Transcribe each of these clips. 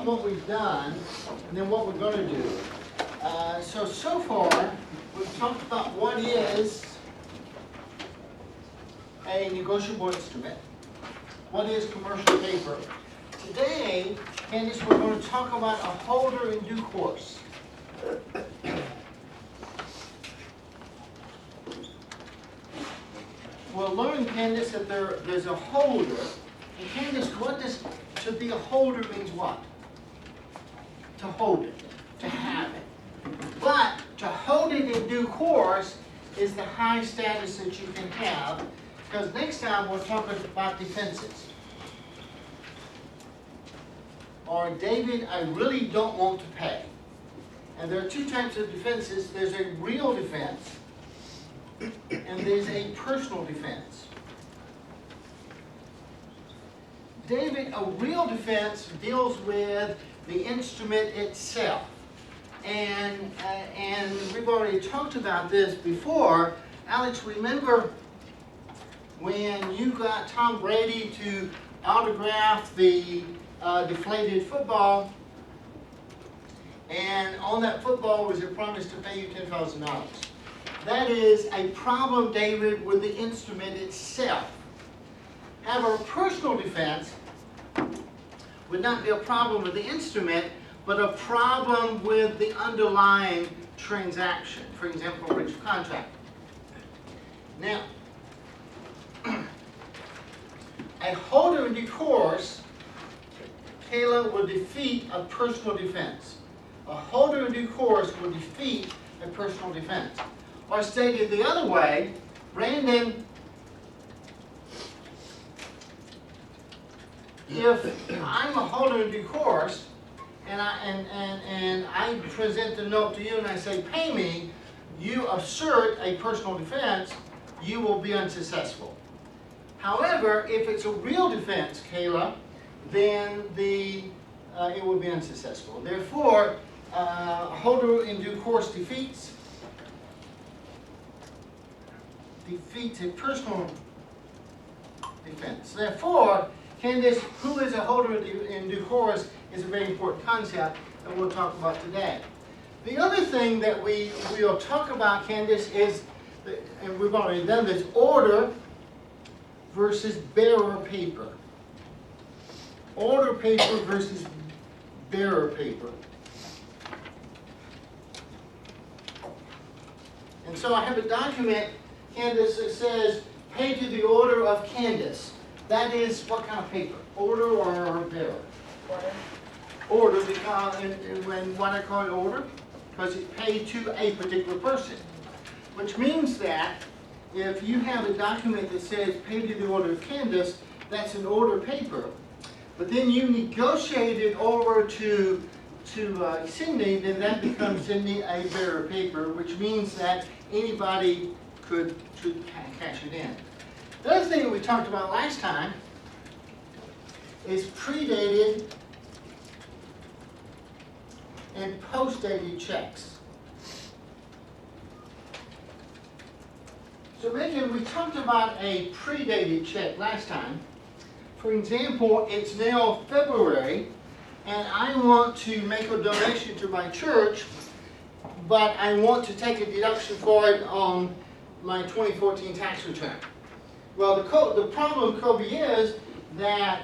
about what we've done and then what we're going to do. So far, we've talked about what is a negotiable instrument, what is commercial paper. Today, Candace, we're going to talk about a holder in due course. We'll learn, Candace, that there's a holder. And Candace, to be a holder means what? To hold it, to have it. But to hold it in due course is the high status that you can have, because next time we're talking about defenses. Or, David, I really don't want to pay. And there are two types of defenses. There's a real defense, and there's a personal defense. David, a real defense deals with the instrument itself. And we've already talked about this before. Alex, remember when you got Tom Brady to autograph the deflated football, and on that football was a promise to pay you $10,000. That is a problem, David, with the instrument itself. However, a personal defense would not be a problem with the instrument, but a problem with the underlying transaction. For example, a breach of contract. Now, a holder in due course, Kayla, will defeat a personal defense. A holder in due course will defeat a personal defense. Or stated the other way, Brandon, if I'm a holder in due course, and I present the note to you and I say, pay me, you assert a personal defense, you will be unsuccessful. However, if it's a real defense, Kayla, then it will be unsuccessful. Therefore, a holder in due course defeats a personal defense. Therefore, Candace, who is a holder in due course is a very important concept that we'll talk about today. The other thing that we'll talk about, Candace, is, and we've already done this, order versus bearer paper. Order paper versus bearer paper. And so I have a document, Candace, that says, pay to the order of Candace. That is what kind of paper? Order or bearer? Order. Order, because, and when what I call it order, because it's paid to a particular person. Which means that if you have a document that says pay to the order of Candace, that's an order paper. But then you negotiate it over to Cindy, then that becomes Cindy a bearer paper, which means that anybody could cash it in. The other thing that we talked about last time is predated and post-dated checks. So Megan, we talked about a predated check last time. For example, it's now February, and I want to make a donation to my church, but I want to take a deduction for it on my 2014 tax return. Well, the problem, Kobe, is that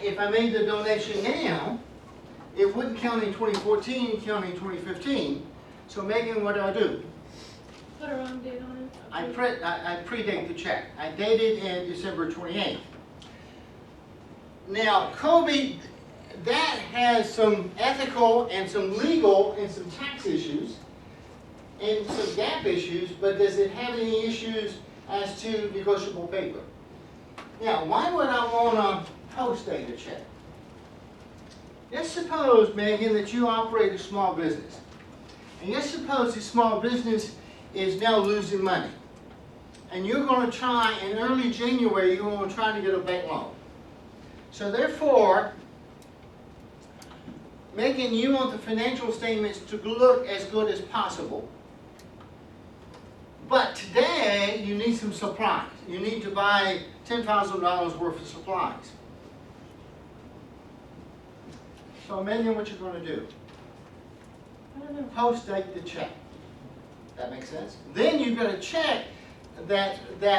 if I made the donation now, it wouldn't count in 2014, it'd count in 2015. So Megan, what do? Put a wrong date on it. I predate the check. I date it in December 28th. Now, Kobe, that has some ethical and some legal and some tax issues and some gap issues, but does it have any issues as to negotiable paper? Now, why would I want to post-date a check? Let's suppose, Megan, that you operate a small business. And let's suppose this small business is now losing money. And you're going to try, in early January, you're going to try to get a bank loan. So therefore, Megan, you want the financial statements to look as good as possible. But today, you need some supplies. You need to buy $10,000 worth of supplies. So Amelia, what you're gonna do, I don't know. post date the check. That makes sense? Then you've got a check that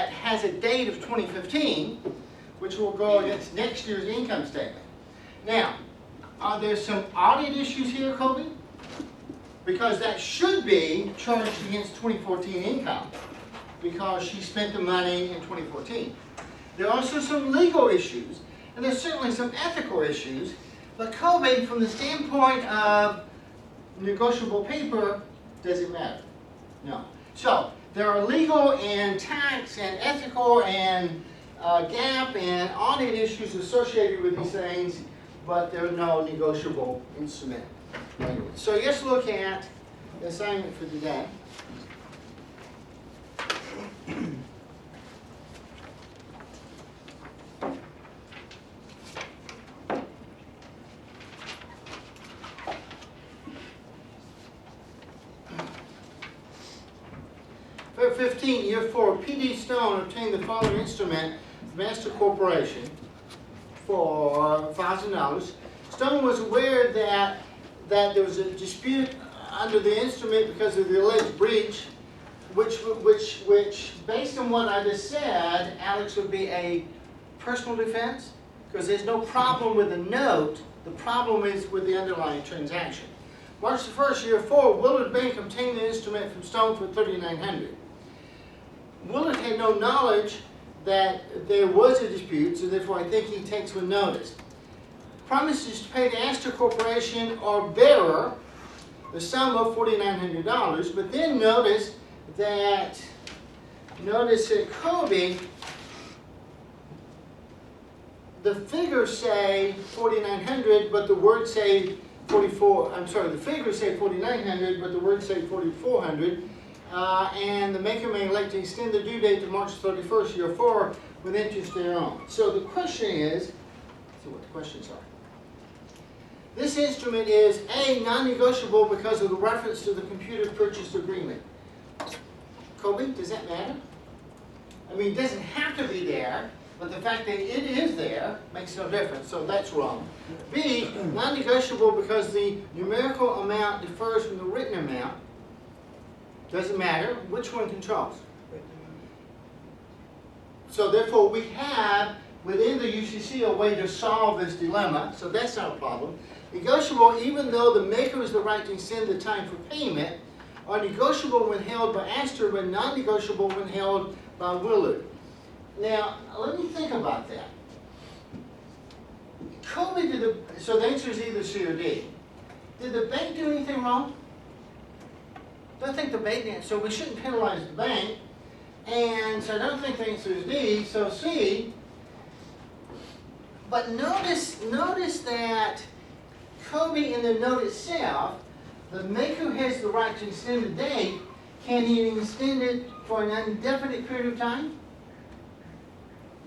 has a date of 2015, which will go against next year's income statement. Now, are there some audit issues here, Kobe? Because that should be charged against 2014 income, because she spent the money in 2014. There are also some legal issues, and there's certainly some ethical issues, but Kobe, from the standpoint of negotiable paper, does it matter? No. So, there are legal and tax and ethical and gap and audit issues associated with these things, but there are no negotiable instrument. So let's look at the assignment for today. For 15, year 4, P.D. Stone obtained the following instrument from Astor Corporation for $1,000. Stone was aware that there was a dispute under the instrument because of the alleged breach, which, based on what I just said, Alex, would be a personal defense, because there's no problem with the note. The problem is with the underlying transaction. March the 1st, year 4, Willard Bank obtained the instrument from Stone for $3,900. Willard had no knowledge that there was a dispute, so therefore I think he takes with notice. Promises to pay the Astor Corporation or bearer the sum of $4,900, but then notice that Kobe, the figures say $4,900, but the words say the figures say $4,900, but the words say $4,400. And the maker may elect to extend the due date to March 31st, year 4, with interest thereon. So the question is, let's see what the questions are. This instrument is A, non-negotiable because of the reference to the computer purchase agreement. Kobe, does that matter? I mean, it doesn't have to be there, but the fact that it is there makes no difference, so that's wrong. B, non-negotiable because the numerical amount differs from the written amount. Doesn't matter. Which one controls? So therefore we have within the UCC a way to solve this dilemma, so that's not a problem. Negotiable even though the maker has the right to extend the time for payment, or negotiable when held by Astor, but non-negotiable when held by Willard. Now, let me think about that. Kobe so the answer is either C or D. Did the bank do anything wrong? Don't think the bank did, so we shouldn't penalize the bank. And so I don't think the answer is D, so C. But notice that Kobe in the note itself, the maker has the right to extend the date. Can he extend it for an indefinite period of time?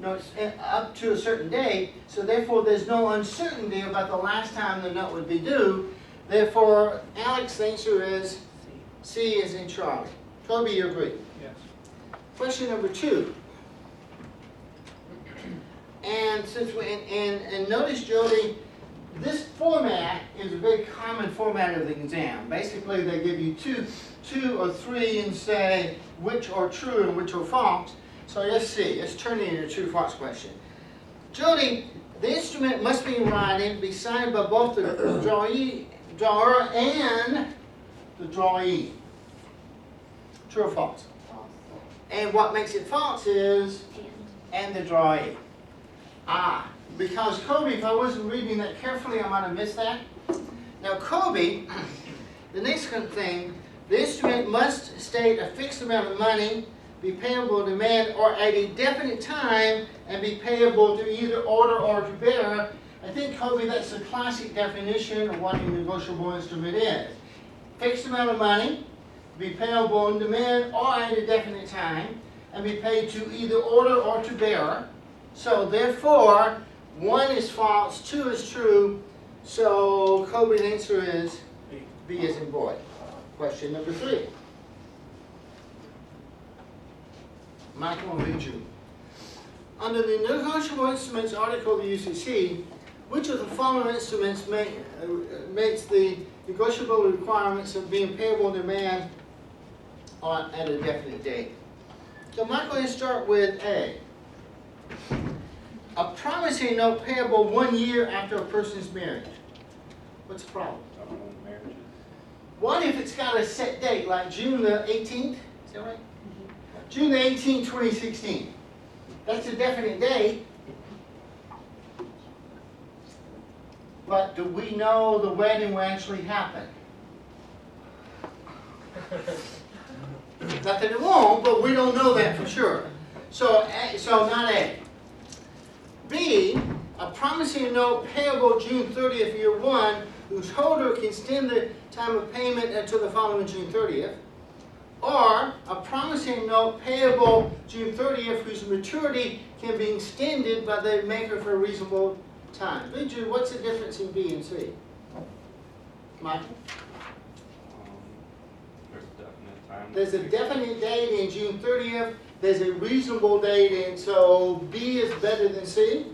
No, it's up to a certain date, so therefore there's no uncertainty about the last time the note would be due. Therefore, Alex, the answer is C as in Charlie. Kobe, you agree? Yes. Question number 2. And since and notice, Jody, this format is a very common format of the exam. Basically, they give you two or three and say which are true and which are false. So let's see. Let's turn it into a true/false question. Jody, the instrument must be in writing, be signed by both the drawer and the drawee. True or false? False. And what makes it false is and the drawee. Because Kobe, if I wasn't reading that carefully, I might have missed that. Now Kobe, the next thing, the instrument must state a fixed amount of money, be payable to demand, or at a definite time, and be payable to either order or to bearer. I think, Kobe, that's the classic definition of what a negotiable instrument is. Fixed amount of money, be payable on demand or at a definite time, and be paid to either order or to bearer. So therefore, 1 is false, 2 is true, so Kobe's answer is B as in boy. Question number 3. Michael, I'll read you. Under the Negotiable Instruments article of the UCC, which of the following instruments makes the negotiable requirements of being payable in demand at a definite date? So Michael, let's start with A. A promissory note payable 1 year after a person's marriage. What's the problem? Marriages. What if it's got a set date, like June the 18th? Is that right? June the 18th, 2016. That's a definite date. But do we know the wedding will actually happen? Not that it won't, but we don't know that for sure. So not A. B, a promissory note payable June 30th, year 1, whose holder can extend the time of payment until the following June 30th. Or a promissory note payable June 30th, whose maturity can be extended by the maker for a reasonable time. Benji, what's the difference in B and C? Michael? There's a definite time. There's a definite date in June 30th. There's a reasonable date, and so B is better than C.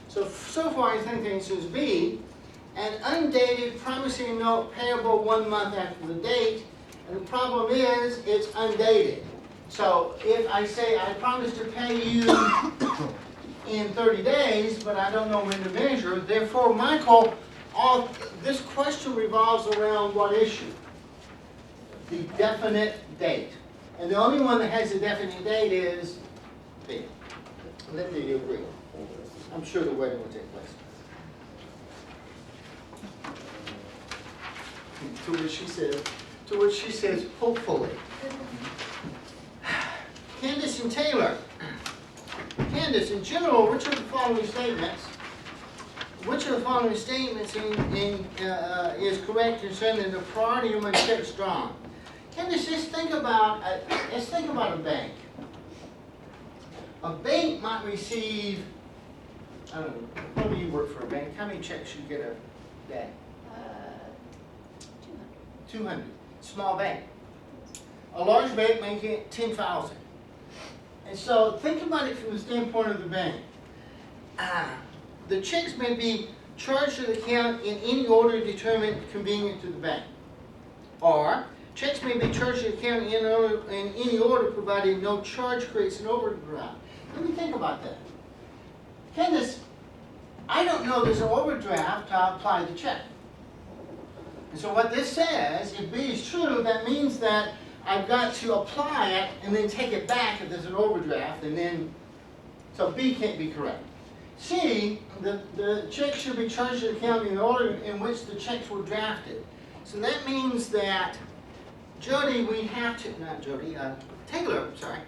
So far I think the answer is B. An undated promissory note payable 1 month after the date. And the problem is, it's undated. So if I say I promise to pay you in 30 days, but I don't know when to measure, therefore, Michael, this question revolves around what issue? The definite date. And the only one that has a definite date is B. Linda, you agree? I'm sure the wedding will take place. To which she says, hopefully. Candace and Taylor. Candace, in general, which of the following statements is correct concerning the priority when checks drawn? Candace, let's think about a bank. A bank might receive, I don't know, what do you work for a bank? How many checks you get a day? 200. Small bank. A large bank may get 10,000. And so think about it from the standpoint of the bank. The checks may be charged to the account in any order determined convenient to the bank. Or checks may be charged to the account in any order provided no charge creates an overdraft. Let me think about that. Candace, I don't know there's an overdraft to apply the check. And so what this says, if B is true, that means that I've got to apply it and then take it back if there's an overdraft, and then, so B can't be correct. C, the check should be charged to the account in the order in which the checks were drafted. So that means that Jody, we have to, not Jody, Taylor, sorry.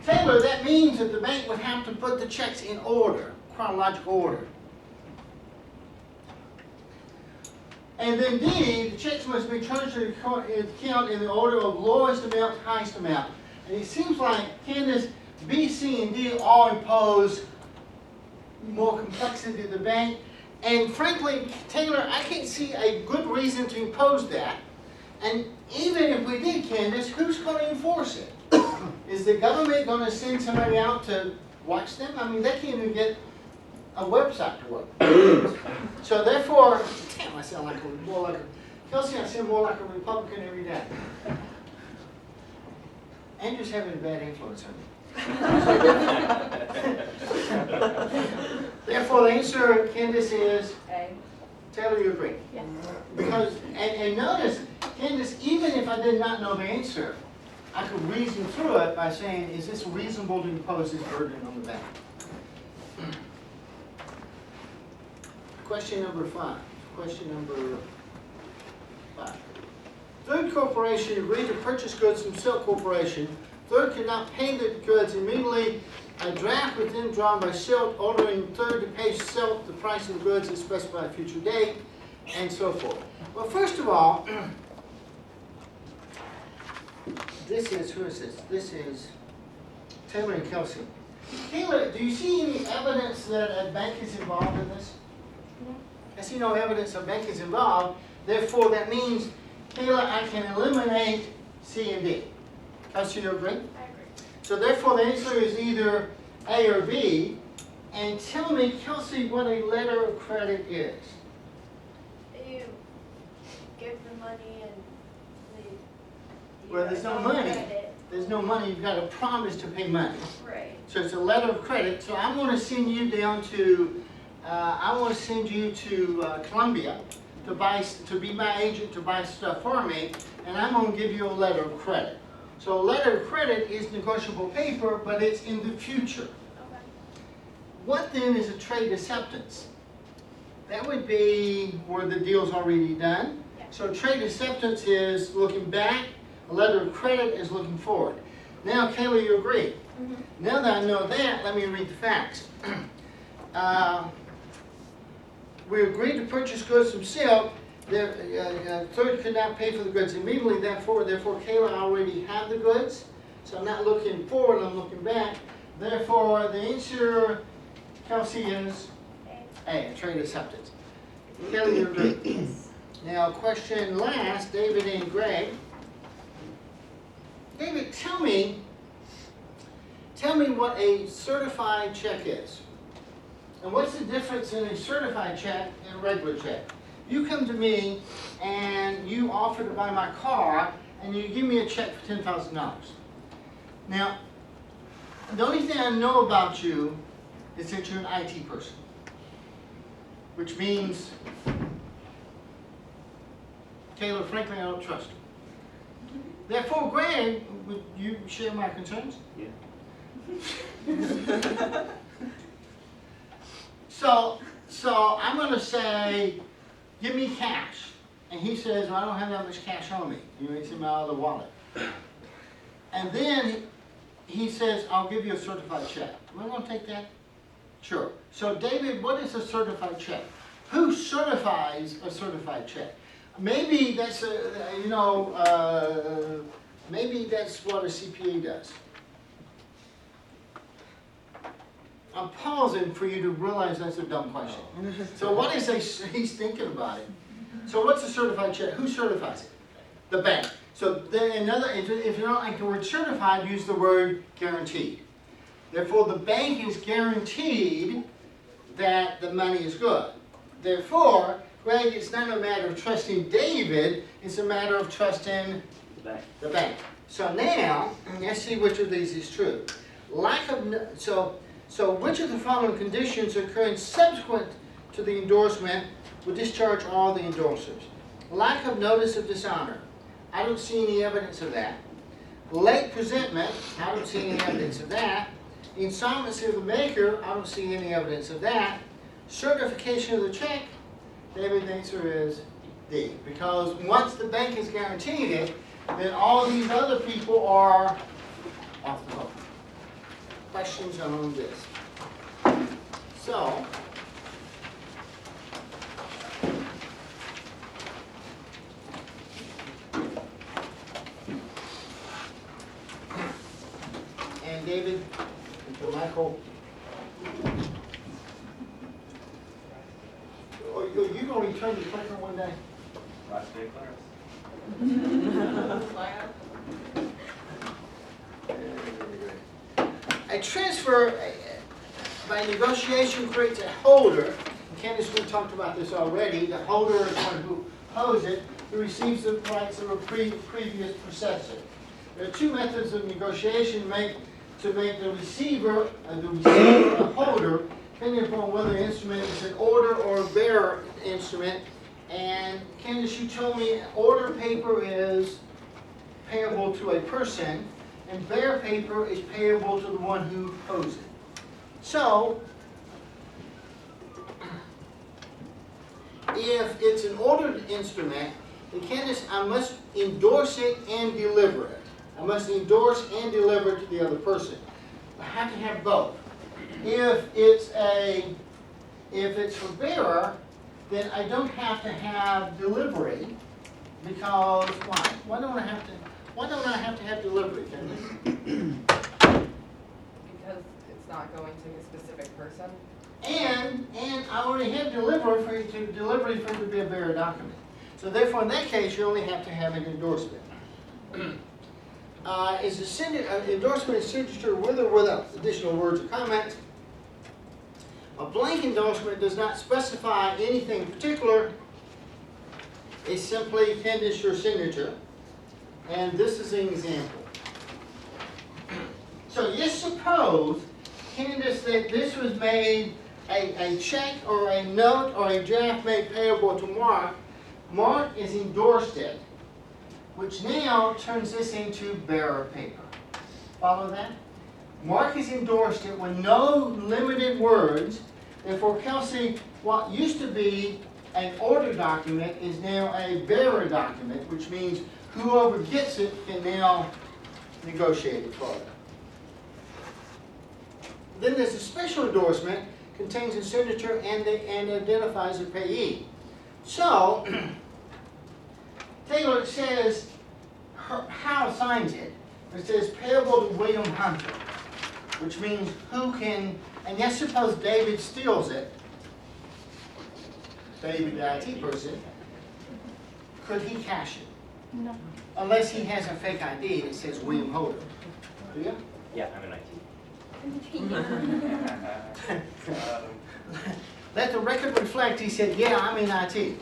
Taylor, that means that the bank would have to put the checks in order, chronological order. And then D, the checks must be charged to the account in the order of lowest amount to highest amount. And it seems like, Candace, B, C, and D all impose more complexity to the bank. And frankly, Taylor, I can't see a good reason to impose that. And even if we did, Candace, who's going to enforce it? Is the government going to send somebody out to watch them? I mean, they can't even get a website to work. So therefore, damn, I sound like Kelsey, I sound more like a Republican every day. Andrew's having a bad influence on me. Therefore, the answer, Candace, is A. Taylor, you agree? Yes. Because, and notice, Candace, even if I did not know the answer, I could reason through it by saying, is this reasonable to impose this burden on the bank? Question number 5. Third corporation agreed to purchase goods from Silk Corporation. Third could not pay the goods immediately. A draft was then drawn by Silk, ordering Third to pay Silk the price of the goods at a specified future date, and so forth. Well, first of all, this is, who is this? This is Taylor and Kelsey. Taylor, do you see any evidence that a bank is involved in this? No. I see no evidence a bank is involved. Therefore, that means, Taylor, I can eliminate C and D. Kelsey, you agree? I agree. So therefore, the answer is either A or B. And tell me, Kelsey, what a letter of credit is. You give the money and they. Well, there's no money. There's no money, you've got a promise to pay money. Right. So it's a letter of credit. So I'm going to send you down to, I want to send you to Columbia to be my agent to buy stuff for me, and I'm going to give you a letter of credit. So a letter of credit is negotiable paper, but it's in the future. Okay. What then is a trade acceptance? That would be where the deal's already done. Yeah. So trade acceptance is looking back, a letter of credit is looking forward. Now, Kayla, you agree? Mm-hmm. Now that I know that, let me read the facts. We agreed to purchase goods from Silk. Third could not pay for the goods immediately. Therefore, Kayla already had the goods. So I'm not looking forward, I'm looking back. Therefore, the answer, Kelsey, is A, trade acceptance. Kayla, you agree? Now, question last, David and Greg. David, tell me what a certified check is. And what's the difference in a certified check and a regular check? You come to me and you offer to buy my car and you give me a check for $10,000. Now, the only thing I know about you is that you're an IT person, which means, Taylor, frankly, I don't trust you. Therefore, Greg, would you share my concerns? Yeah. So I'm going to say, give me cash. And he says, well, I don't have that much cash on me. He makes him out of the wallet. And then he says, I'll give you a certified check. Am I going to take that? Sure. So David, what is a certified check? Who certifies a certified check? Maybe that's maybe that's what a CPA does. I'm pausing for you to realize that's a dumb question. So what is he's thinking about it. So what's a certified check? Who certifies it? The bank. So then if you don't like the word certified, use the word guaranteed. Therefore, the bank is guaranteed that the money is good. Therefore, Greg, it's not a matter of trusting David, it's a matter of trusting the bank. So now, let's see which of these is true. So which of the following conditions occurring subsequent to the endorsement will discharge all the endorsers? Lack of notice of dishonor. I don't see any evidence of that. Late presentment. I don't see any evidence of that. Insolvency of the maker. I don't see any evidence of that. Certification of the check. David, the answer is D. Because once the bank has guaranteed it, then all these other people are off the hook. Questions on this? So, and David, and to Michael. Oh, you gonna return the clicker one day? Last day class. A transfer by negotiation creates a holder. Candace, we talked about this already. The holder is one who holds it, who receives the rights of a previous possessor. There are two methods of negotiation to make the receiver a holder, depending upon whether the instrument is an order or a bearer instrument. And Candace, you told me order paper is payable to a person, and bearer paper is payable to the one who owes it. So, if it's an ordered instrument, then Candace, I must endorse it and deliver it. I must endorse and deliver it to the other person. I have to have both. If it's for bearer, then I don't have to have delivery, because why? Why don't I have to have delivery, Candace? Because it's not going to a specific person. And I already have delivery for it to be a bearer document. So therefore, in that case, you only have to have an endorsement. Is the endorsement and signature with or without additional words or comments? A blank endorsement does not specify anything particular. It simply tenders your signature. And this is an example. So just suppose, Candace, that this was made a check or a note or a draft made payable to Mark. Mark has endorsed it, which now turns this into bearer paper. Follow that? Mark has endorsed it with no limited words. Therefore, Kelsey, what used to be an order document is now a bearer document, which means whoever gets it can now negotiate it for them. Then there's a special endorsement, contains a signature and identifies the payee. So, Taylor says how signs it. It says payable to William Hunter, which means who can, and let's suppose David steals it. David, the IT person, could he cash it? No. Unless he has a fake ID that says William Holder. Do you? Yeah, I'm in IT. Let the record reflect, he said, yeah, I'm in IT.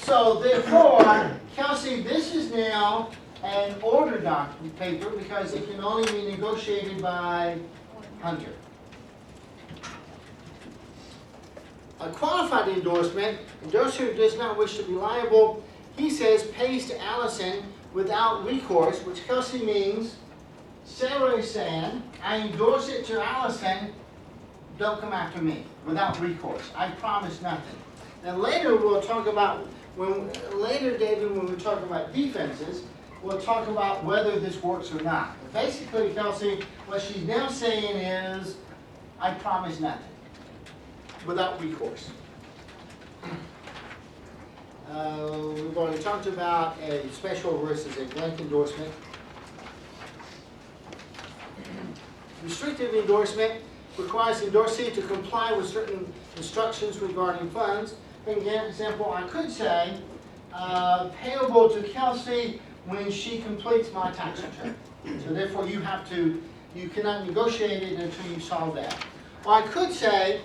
So therefore, Kelsey, this is now an order document paper because it can only be negotiated by Hunter. A qualified endorsement, endorser who does not wish to be liable, he says pays to Allison without recourse, which Kelsey means Sarah is saying, I endorse it to Allison, don't come after me, without recourse. I promise nothing. Now later we'll talk about, later David, when we talk about defenses, we'll talk about whether this works or not. But basically, Kelsey, what she's now saying is, I promise nothing, without recourse. We've already talked about a special versus a blank endorsement. Restrictive endorsement requires the endorsee to comply with certain instructions regarding funds. For example, I could say, payable to Kelsey when she completes my tax return. So therefore you cannot negotiate it until you solve that. Or I could say,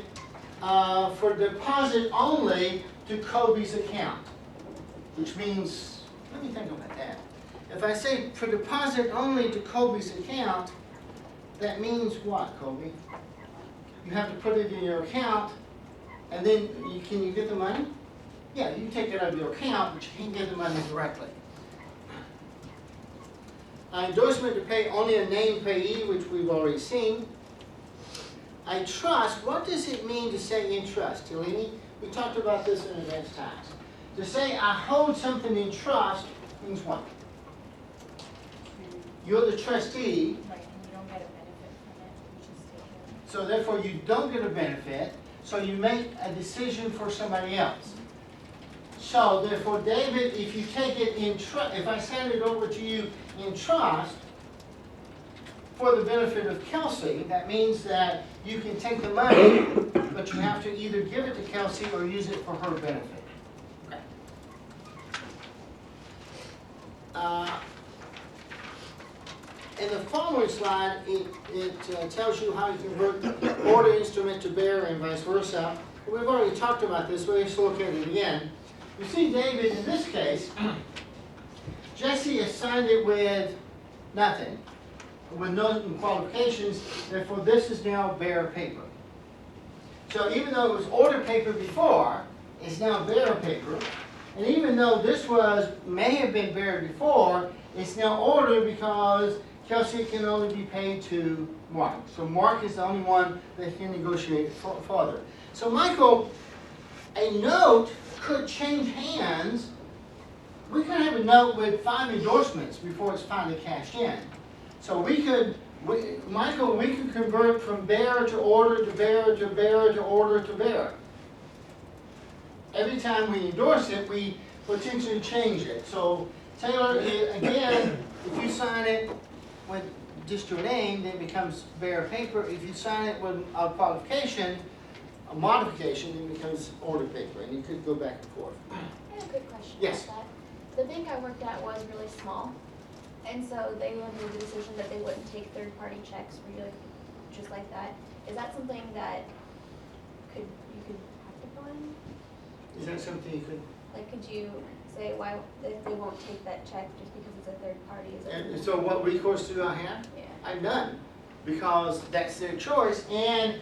for deposit only to Kobe's account, which means, let me think about that. If I say for deposit only to Kobe's account, that means what, Kobe? You have to put it in your account, and then can you get the money? Yeah, you take it out of your account, but you can't get the money directly. Endorsement to pay only a named payee, which we've already seen. A trust, what does it mean to say in trust, Talini? We talked about this in advanced times. To say I hold something in trust means what? You're the trustee. Right, and you don't get a benefit from it, you just take it. So therefore you don't get a benefit, so you make a decision for somebody else. So therefore, David, if you take it in trust, if I send it over to you in trust for the benefit of Kelsey, that means that you can take the money, but you have to either give it to Kelsey or use it for her benefit. Okay. In the following slide, it tells you how you convert order instrument to bearer and vice versa. We've already talked about this, but let's look at it again. You see, David, in this case, Jesse has signed it with nothing, with no qualifications, therefore this is now bearer paper. So even though it was order paper before, it's now bearer paper. And even though this may have been bearer before, it's now order because Kelsey can only be paid to Mark. So Mark is the only one that can negotiate further. So Michael, a note could change hands. We could have a note with 5 endorsements before it's finally cashed in. So Michael, we could convert from bearer to order to bearer to bearer to order to bearer. Every time we endorse it, we potentially change it. So Taylor, again, if you sign it with just your name, then it becomes bearer paper. If you sign it with a qualification, a modification, then it becomes order paper, and you could go back and forth. I have a good question Yes. about that. The bank I worked at was really small, and so they made the decision that they wouldn't take third-party checks for you just like that. Is that something that you could act upon? Is that something you could? Like, could you say why, if they won't take that check just because it's a third party? Is that And something- so what recourse do I have? Yeah. I've none, because that's their choice, and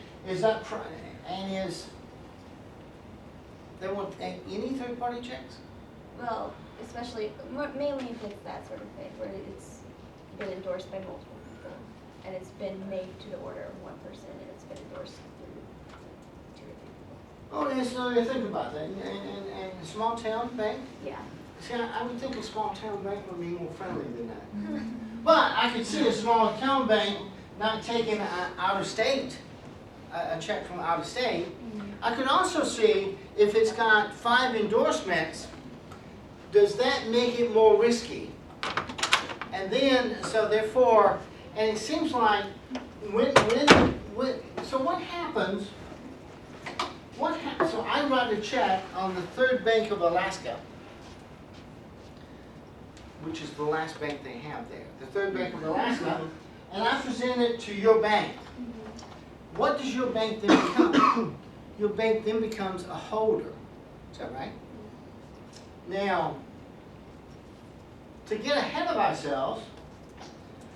they want any third-party checks? Well, especially, mainly if it's that sort of thing, where it's been endorsed by multiple people, and it's been made to the order of one person, and it's been endorsed through 2 or 3 people. Oh, and so you think about that, and a small town bank, Yeah. see, I would think a small town bank would be more friendly than that. But I could see a small town bank not taking out of state, a check from out of state. I could also see if it's got 5 endorsements, does that make it more risky? And then, so therefore, and it seems like so what happens, so I write a check on the Third Bank of Alaska, which is the last bank they have there, the Third Bank of Alaska, and I present it to your bank. What does your bank then become? Your bank then becomes a holder. Is that right? Now, to get ahead of ourselves,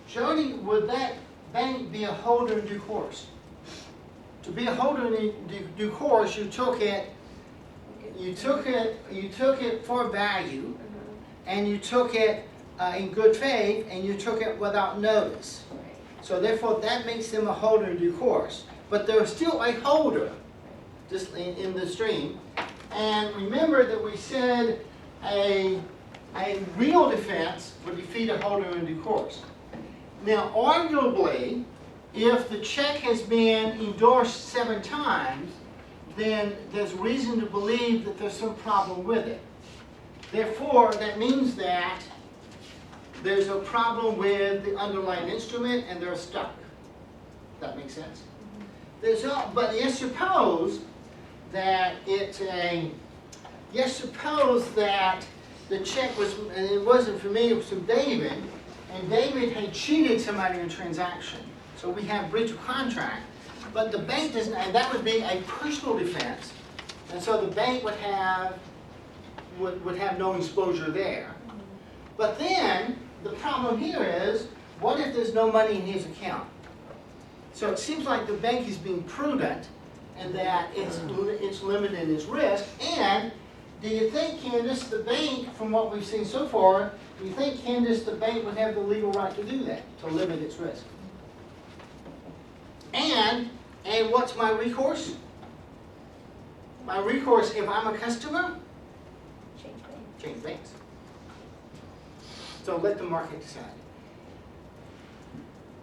Jody, would that bank be a holder in due course? To be a holder in due course, you took it for value, and you took it in good faith, and you took it without notice. Right. So therefore, that makes them a holder in due course. But they're still a holder, just in the stream. And remember that we said a real defense would defeat a holder in due course. Now, arguably, if the check has been endorsed 7 times, then there's reason to believe that there's some problem with it. Therefore, that means that there's a problem with the underlying instrument and they're stuck. That makes sense? But yes, suppose that suppose that the check was, and it wasn't for me, it was from David, and David had cheated somebody in a transaction. So we have breach of contract, but the bank doesn't, and that would be a personal defense, and so the bank would have no exposure there. But then, the problem here is, what if there's no money in his account? So it seems like the bank is being prudent and that it's limited in its risk. And do you think, Candace, the bank, from what we've seen so far, do you think, Candace, the bank would have the legal right to do that, to limit its risk? And what's my recourse? My recourse, if I'm a customer, Change bank. change banks. So let the market decide.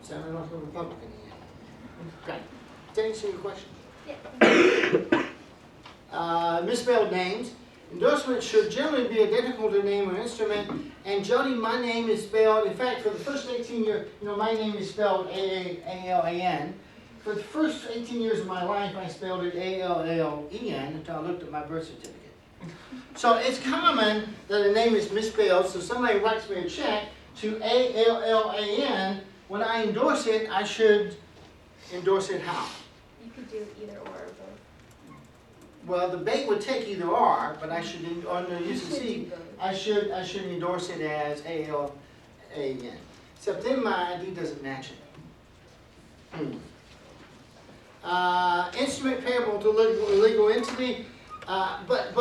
Sounded like a Republican here. Okay. Does that answer your question? Yeah. Misspelled names. Endorsements should generally be identical to name or instrument. And Jody, my name is spelled, in fact, for the first 18 years, my name is spelled A-A-L-A-N. For the first 18 years of my life, I spelled it A-L-L-E-N until I looked at my birth certificate. So it's common that a name is misspelled, so somebody writes me a check to A-L-L-A-N. When I endorse it, I should endorse it how? You could do either or both. Well, the bank would take either or, but I should, on the UCC, I should endorse it as A-L-A-N. Except then my ID doesn't match it. Instrument payable to legal entity. But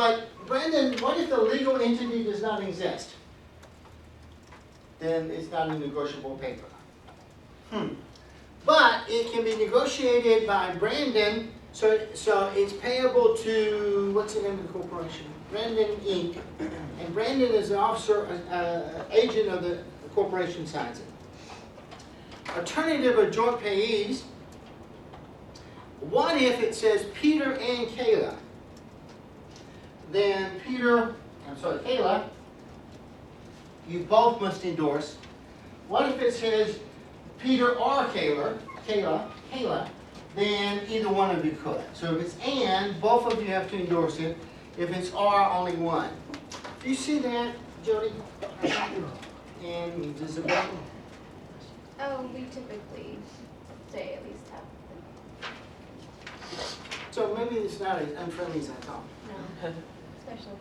Brandon, what if the legal entity does not exist? Then it's not a negotiable paper. But it can be negotiated by Brandon, so it's payable to, what's the name of the corporation? Brandon Inc. And Brandon is an officer, agent of the corporation signs it. Alternative of joint payees. What if it says Peter and Kayla? Then Kayla, you both must endorse. What if it says Peter or Kayla, then either one of you could. So if it's and, both of you have to endorse it. If it's or, only one. Do you see that, Jody? And Isabel? Oh, we typically say at least have So maybe it's not as unfriendly as I thought. No, especially.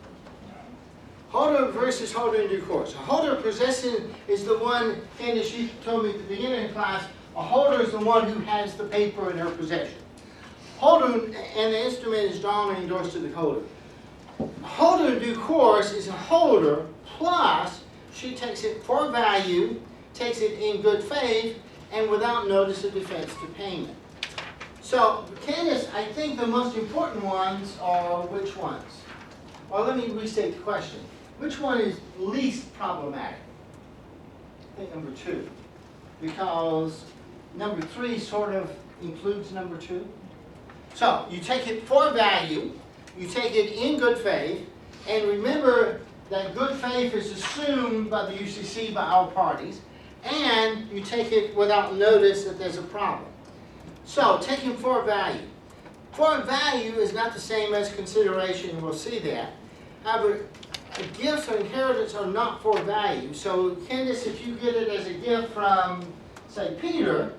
Holder versus holder in due course. A holder possessing is the one, Candace, you told me at the beginning of class, a holder is the one who has the paper in her possession. Holder, and the instrument is drawn and endorsed to the holder. A holder in due course is a holder plus she takes it for value, takes it in good faith, and without notice of defense to payment. So, Candace, I think the most important ones are which ones? Well, let me restate the question. Which one is least problematic? I think number 2. Because number 3 sort of includes number 2. So, you take it for value, you take it in good faith, and remember that good faith is assumed by the UCC, by all parties, and you take it without notice that there's a problem. So, taking for value. For value is not the same as consideration, we'll see that. However, gifts or inheritance are not for value. So, Candace, if you get it as a gift from, say, Peter,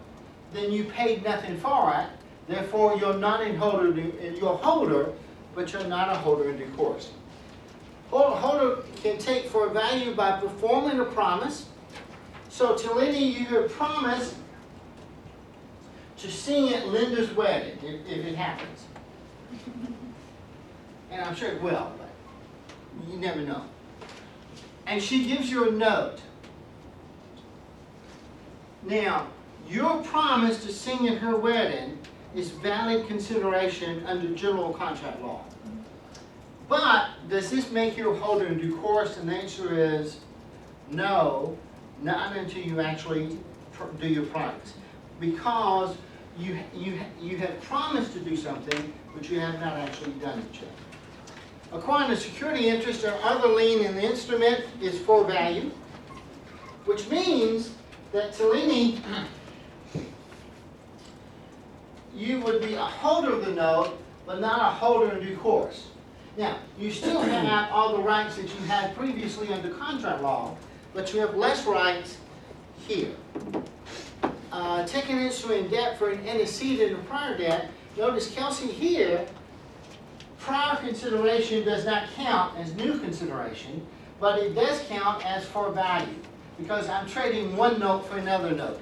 then you paid nothing for it. Therefore, you're not a holder, you're a holder, but you're not a holder in due course. Holder can take for value by performing a promise. So, Talini, you have promised to sing at Linda's wedding, if it happens. And I'm sure it will, but you never know. And she gives you a note. Now, your promise to sing at her wedding is valid consideration under general contract law. But does this make you a holder in due course? And the answer is no, not until you actually do your promise. Because you have promised to do something, but you have not actually done it yet. Acquiring a security interest or other lien in the instrument is for value, which means that Talini, you would be a holder of the note, but not a holder in due course. Now, you still have all the rights that you had previously under contract law, but you have less rights here. Taking an instrument in debt for an antecedent in a prior debt, notice Kelsey here, prior consideration does not count as new consideration, but it does count as for value, because I'm trading one note for another note.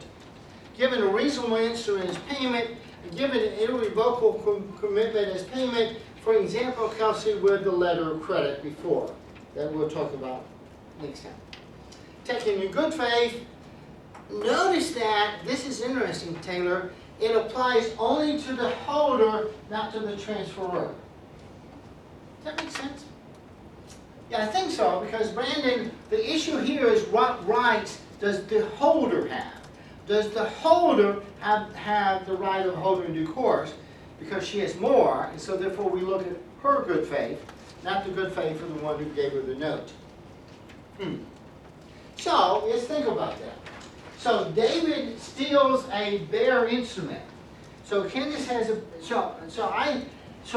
Given a reasonable instrument as payment, given an irrevocable commitment as payment, for example, Kelsey, with the letter of credit before, that we'll talk about next time. Taking in good faith, notice that, this is interesting, Taylor, it applies only to the holder, not to the transferor. Does that make sense? Yeah, I think so, because Brandon, the issue here is what rights does the holder have? Does the holder have the right of holder in due course? Because she has more, and so therefore we look at her good faith, not the good faith of the one who gave her the note. So, let's think about that. So, David steals a bare instrument. So, Candace has a, so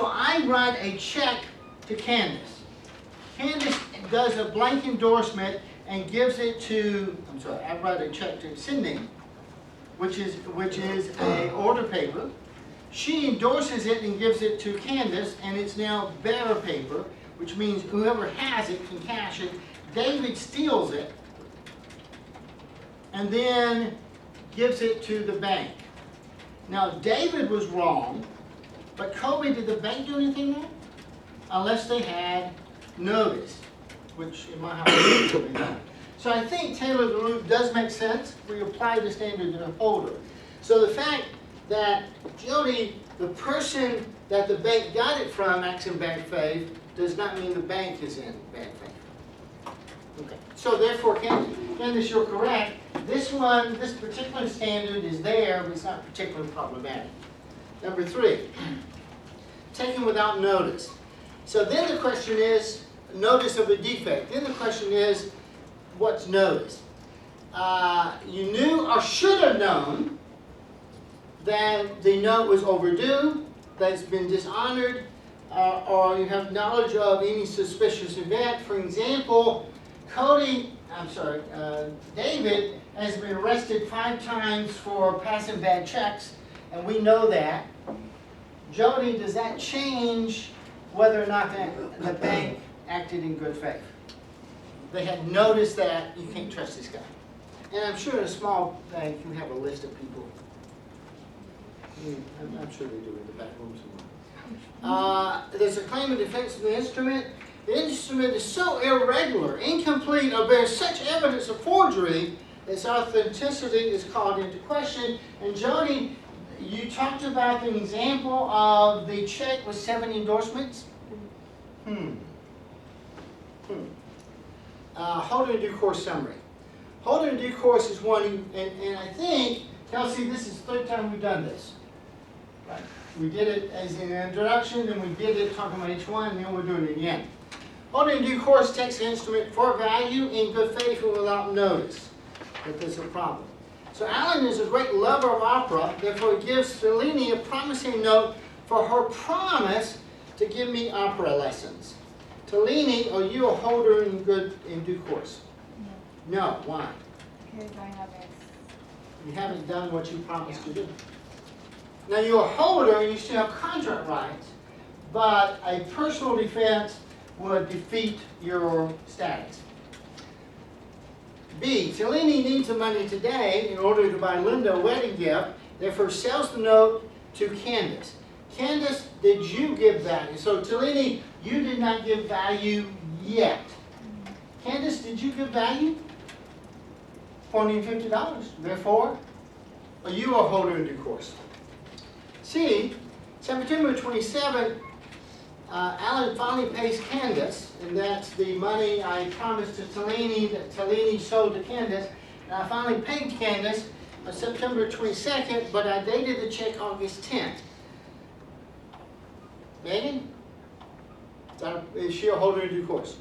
I write a check to Candace. Candace does a blank endorsement and gives it to, I write a check to Cindy, which is a order paper. She endorses it and gives it to Candace, and it's now bearer paper, which means whoever has it can cash it. David steals it and then gives it to the bank. Now, David was wrong, but Kobe, did the bank do anything there? Unless they had notice, which in my house they don't. So I think Taylor the rule does make sense. We apply the standard to the holder. So the fact that Jody, the person that the bank got it from, acts in bad faith, does not mean the bank is in bad faith. Okay. So therefore, Candace, you're correct. This one, this particular standard is there, but it's not particularly problematic. Number 3, taken without notice. So then the question is, notice of a defect. Then the question is, what's notice? You knew or should have known that the note was overdue, that it's been dishonored, or you have knowledge of any suspicious event. For example, David has been arrested 5 times for passing bad checks, and we know that. Jody, does that change whether or not the bank acted in good faith? They had noticed that you can't trust this guy. And I'm sure in a small bank, you have a list of people. I'm sure they do in the back room somewhere. There's a claim of defense of the instrument. The instrument is so irregular, incomplete, or bears such evidence of forgery, its authenticity is called into question. And Jody, you talked about the example of the check with 7 endorsements. Holder in due course summary. Holder in due course is one, and I think, Kelsey, this is the third time we've done this. Right. We did it as an introduction, then we did it talking about each one, and then we're doing it again. Holder in due course takes the instrument for value in good faith and without notice that there's a problem. So Alan is a great lover of opera, therefore he gives Cellini a promising note for her promise to give me opera lessons. Cellini, are you a holder in due course? No, No, why? because I haven't. You haven't done what you promised to do. Now you're a holder and you still have contract rights, but a personal defense would defeat your status. B, Cellini needs the money today in order to buy Linda a wedding gift, therefore sells the note to Candace. Candace, did you give value? So Cellini, you did not give value yet. Candace, did you give value? $450. Therefore, are you a holder in due course? C, September 27th, Alan finally pays Candace, and that's the money I promised to Cellini that Cellini sold to Candace. And I finally paid Candace on September 22nd, but I dated the check August 10th. Megan? Is she a holder in due course?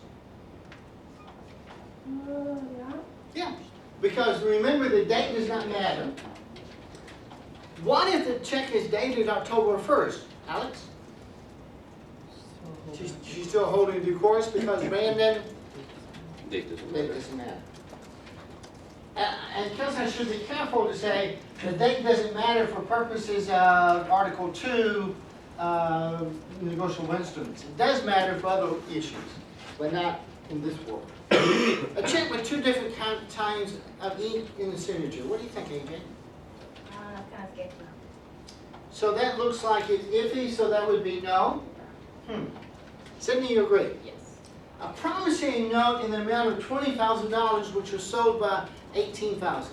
Yeah. Yeah, because remember the date does not matter. What if the check is dated October 1st? Alex? She's still holding due course because Brandon, Date doesn't date matter. doesn't matter. And because I should be careful to say the date doesn't matter for purposes of Article 2 negotiable instruments. It does matter for other issues, but not in this world. A check with 2 different kinds of ink in the signature. What do you think, AJ? Kind of sketchy. So that looks like it's iffy, so that would be no. Sydney, you agree? Yes. A promissory note in the amount of $20,000 which was sold by $18,000.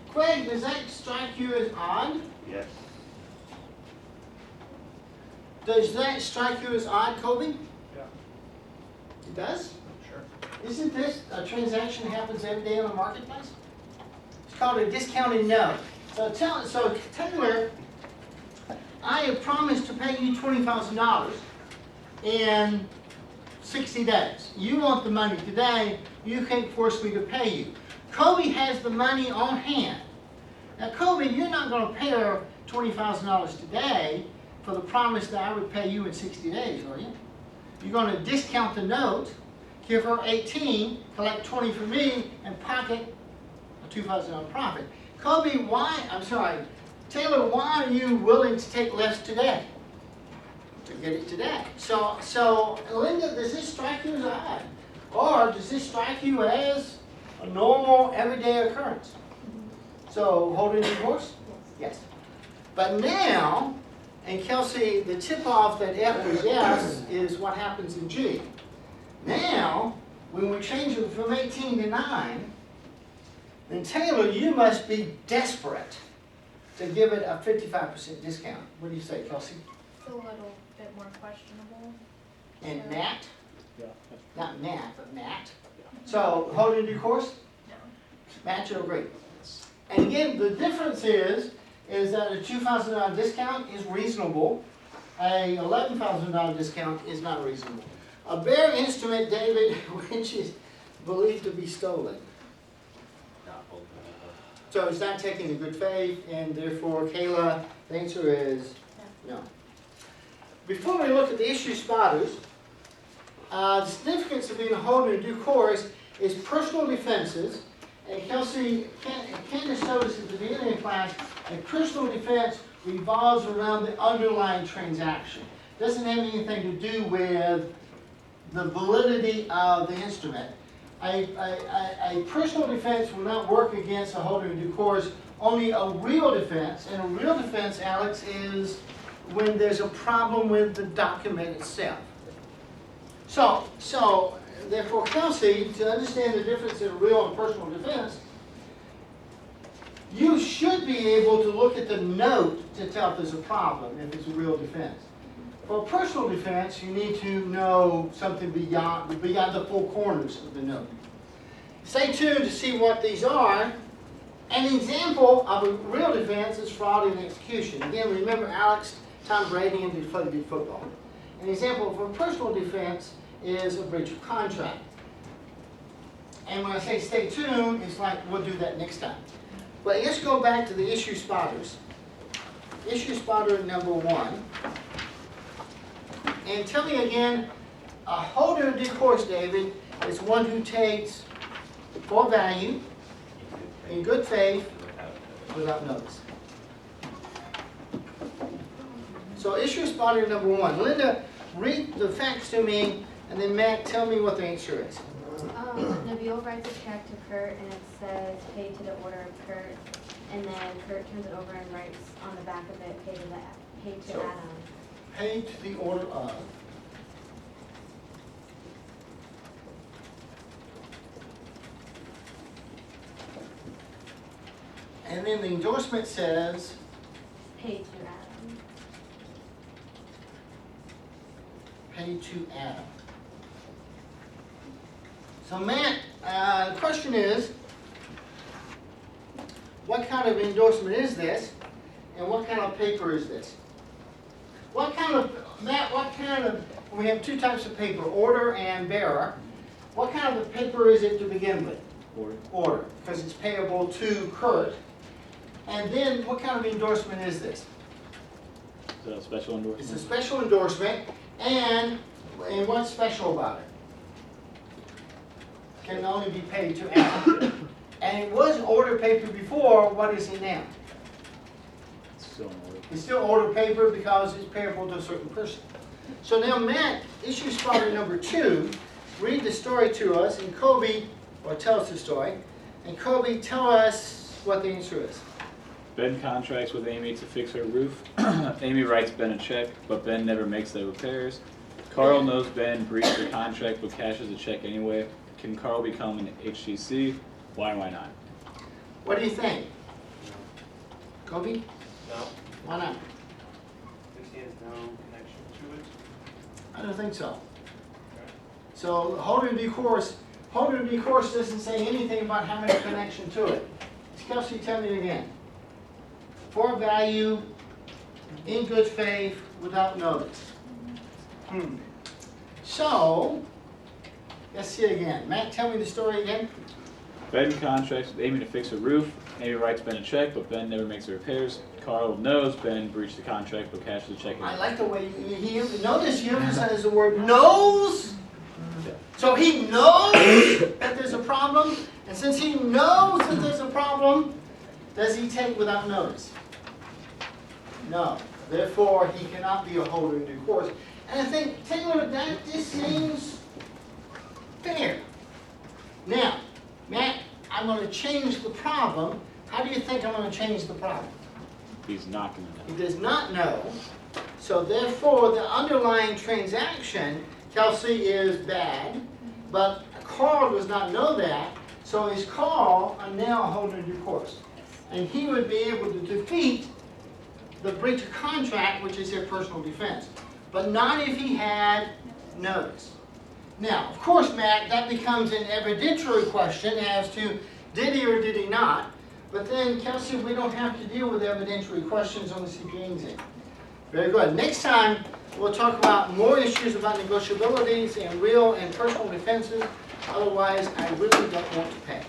Craig, does that strike you as odd? Yes. Does that strike you as odd, Kobe? Yeah. It does? Sure. Isn't this a transaction that happens every day in the marketplace? It's called a discounted note. So Taylor, I have promised to pay you $20,000 in 60 days. You want the money today, you can't force me to pay you. Kobe has the money on hand. Now Kobe, you're not going to pay her $20,000 today for the promise that I would pay you in 60 days, are you? You're going to discount the note, give her 18, collect 20 from me, and pocket a $2,000 profit. Kobe, Taylor, why are you willing to take less today? To get it today. So Linda, does this strike you as odd? Or does this strike you as a normal, everyday occurrence? So, holding divorce? Yes. But now, and Kelsey, the tip-off that F was yes is what happens in G. Now, when we change it from 18 to 9, then Taylor, you must be desperate to give it a 55% discount. What do you say, Kelsey? It's a little bit more questionable. And Nat? Yeah. Not Nat, but Nat. So, holding due course? No. Matt, you agree? And again, the difference is that a $2,000 discount is reasonable. A $11,000 discount is not reasonable. A bare instrument, David, which is believed to be stolen. Not holding it. So it's not taken in good faith, and therefore, Kayla, the answer is no. Before we look at the issue spotters, the significance of being a holder in due course is personal defenses. And Kelsey, Candace noticed at the beginning of class, a personal defense revolves around the underlying transaction. Doesn't have anything to do with the validity of the instrument. A personal defense will not work against a holder in due course, only a real defense. And a real defense, Alex, is when there's a problem with the document itself. So therefore, Kelsey, to understand the difference in a real and personal defense, you should be able to look at the note to tell if there's a problem, if it's a real defense. For a personal defense, you need to know something beyond the four corners of the note. Stay tuned to see what these are. An example of a real defense is fraud in execution. Again, remember Alex, Tom Brady, and deflated football. An example of a personal defense is a breach of contract. And when I say stay tuned, it's like we'll do that next time. But let's go back to the issue spotters. Issue spotter number 1. And tell me again, a holder of due course, David, is one who takes for value, in good faith, without notice. So issue spotter number 1. Linda, read the facts to me, and then Matt, tell me what the answer is. Nabil writes a check to Kurt and it says pay to the order of Kurt, and then Kurt turns it over and writes on the back of it pay to So- Adam. Pay to the order of. And then the endorsement says, Pay to Adam. pay to Adam. So Matt, the question is, what kind of endorsement is this? And what kind of paper is this? Matt, we have two types of paper, order and bearer. What kind of paper is it to begin with? Order, because it's payable to Kurt. And then what kind of endorsement is this? Is that a special It's a endorsement? special endorsement, and what's special about it? Can only be paid to Adam. And it was order paper before, what is it now? It's still in order. It's still order paper because it's payable to a certain person. So now Matt, issue spotter number 2, read the story to us, and Kobe, or tell us the story, and Kobe, tell us what the answer is. Ben contracts with Amy to fix her roof. Amy writes Ben a check, but Ben never makes the repairs. Carl knows Ben breached the contract but cashes the check anyway. Can Carl become an HTC? Why not? What do you think? Kobe? No, Why not? because he has no connection to it. I don't think so. So holder of due course doesn't say anything about having a connection to it. Kelsey, tell me again. For value, in good faith, without notice. So, let's see again. Matt, tell me the story again. Ben contracts with Amy to fix her roof. Amy writes Ben a check, but Ben never makes the repairs. Carl knows Ben breached the contract but cashes the check I anyway. like the way notice you emphasize the word knows. So he knows that there's a problem, and since he knows that there's a problem, does he take without notice? No. Therefore, he cannot be a holder in due course. And I think, Taylor, that just seems fair. Now, Matt, I'm going to change the problem. How do you think I'm going to change the problem? He's not going to know. He does not know. So therefore, the underlying transaction, Kelsey, is bad. But Carl does not know that. So is Carl now a holder in due course? And he would be able to defeat the breach of contract, which is their personal defense. But not if he had notice. Now, of course, Matt, that becomes an evidentiary question as to did he or did he not. But then, Kelsey, we don't have to deal with evidentiary questions on the CPA exam. Very good. Next time, we'll talk about more issues about negotiabilities and real and personal defenses. Otherwise, I really don't want to pay.